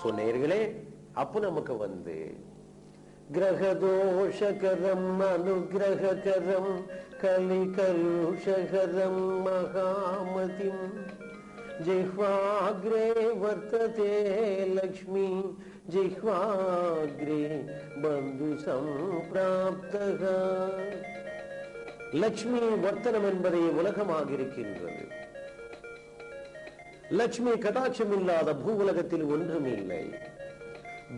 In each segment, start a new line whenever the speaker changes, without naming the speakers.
சொன்னீர்களே. அப்ப நமக்கு கிரகதோஷகரம் அனுகிரகரம் கலிகலுஷகரம் மகாமதிம் ஜிஹ்வாக்ரே வர்த்ததே லக்ஷ்மி ஜிஹ்வாக்ரே பந்து சம்பிராப்தக. லட்சுமி வர்த்தனம் என்பதே உலகமாக இருக்கின்றது. லட்சுமி கடாட்சம் இல்லாத பூவுலகத்தில் ஒன்றும் இல்லை.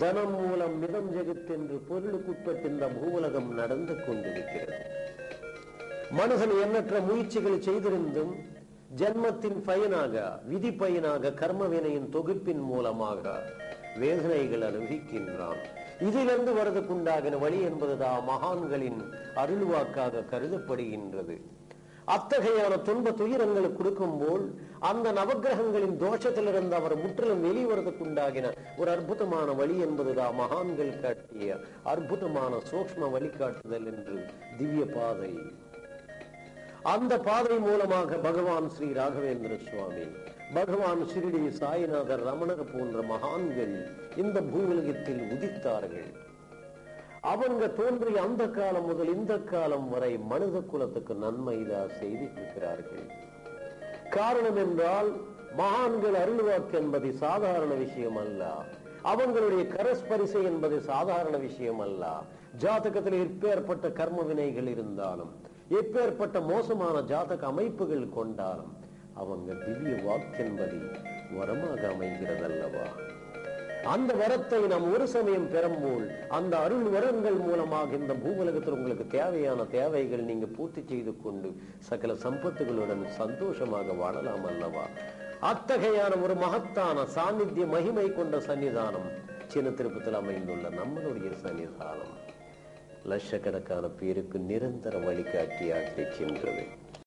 தனம் மூலம் மிதம் ஜெகத் என்று பொருளுக்குட்பட்டு இந்த பூவுலகம் நடந்து கொண்டிருக்கிறது. மனுஷன் எண்ணற்ற முயற்சிகள் செய்திருந்தும் ஜன்மத்தின் பயனாக, விதி பயனாக, கர்மவினையின் தொகுப்பின் மூலமாக வேதனைகள் அனுபவிக்கின்றான். இதிலிருந்து வருவதற்குண்டாகின வழி என்பதுதான் மகான்களின் அருள்வாக்காக கருதப்படுகின்றது. அத்தகையான துன்ப துயரங்களை கொடுக்கும் போல் அந்த நவகிரகங்களின் தோஷத்திலிருந்து அவர் முற்றிலும் வெளிவரதுக்குண்டாகின ஒரு அற்புதமான வழி என்பதுதான் மகான்கள் காட்டிய அற்புதமான சூக்ஷ்ம வழிகாட்டுதல் என்று திவ்ய பாதை. அந்த பாதை மூலமாக பகவான் ஸ்ரீ ராகவேந்திர சுவாமி, பகவான் ஷிரடி சாய்நாதர், ரமணர் போன்ற மகான்கள் இந்த பூவுலகத்தில் உதித்தார்கள். அவங்க தோன்றிய அந்த காலம் முதல் இந்த காலம் வரை மனித குலத்துக்கு நன்மைதான் செய்திருக்கிறார்கள். காரணம் என்றால் மகான்கள் அருள்வாக்கு என்பது சாதாரண விஷயம் அல்ல. அவங்களுடைய கரஸ்பரிசை என்பது சாதாரண விஷயம் அல்ல. ஜாதகத்தில் எப்பேற்பட்ட கர்ம வினைகள் இருந்தாலும், எப்பேற்பட்ட மோசமான ஜாதக அமைப்புகள் கொண்டாலும் அவங்க திவ்ய வாக்கு என்பது வரமாக அமைகிறது அல்லவா? அந்த வரத்தை நாம் ஒரு சமயம் பெறும்போது அந்த அருள் வரங்கள் மூலமாக இந்த பூவுலகத்தில் உங்களுக்கு தேவையான தேவைகள் நீங்க பூர்த்தி செய்து கொண்டு சகல சம்பத்துகளுடன் சந்தோஷமாக வாழலாம் அல்லவா? அத்தகையான ஒரு மகத்தான சாநித்திய மகிமை கொண்ட சன்னிதானம் சின்ன திருப்பத்தில் அமைந்துள்ள நம்மளுடைய சன்னிதானம் லட்சக்கணக்கான பேருக்கு நிரந்தர வழிகாட்டியாக இருக்கின்றது.